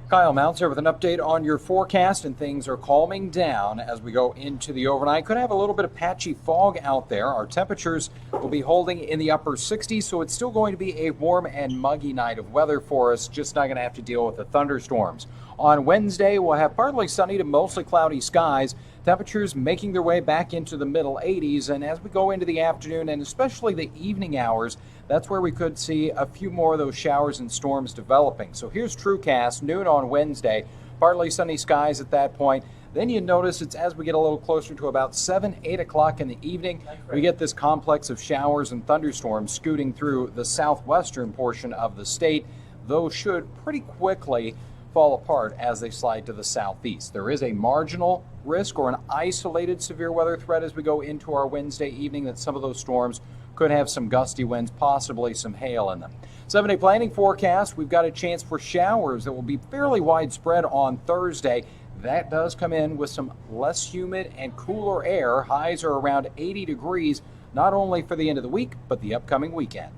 Kyle Mounts here with an update on your forecast, and things are calming down as we go into the overnight. Could have a little bit of patchy fog out there. Our temperatures will be holding in the upper 60s, so it's still going to be a warm and muggy night of weather for us, just not going to have to deal with the thunderstorms. On Wednesday, we'll have partly sunny to mostly cloudy skies. Temperatures making their way back into the middle 80s, and as we go into the afternoon and especially the evening hours, that's where we could see a few more of those showers and storms developing. So here's TrueCast, noon on Wednesday, partly sunny skies at that point. Then you notice it's as we get a little closer to about 7, 8 o'clock in the evening, we get this complex of showers and thunderstorms scooting through the southwestern portion of the state. Those should pretty quickly fall apart as they slide to the southeast. There is a marginal risk or an isolated severe weather threat as we go into our Wednesday evening that some of those storms could have some gusty winds, possibly some hail in them. 7-day planning forecast, we've got a chance for showers that will be fairly widespread on Thursday. That does come in with some less humid and cooler air. Highs are around 80 degrees, not only for the end of the week, but the upcoming weekend.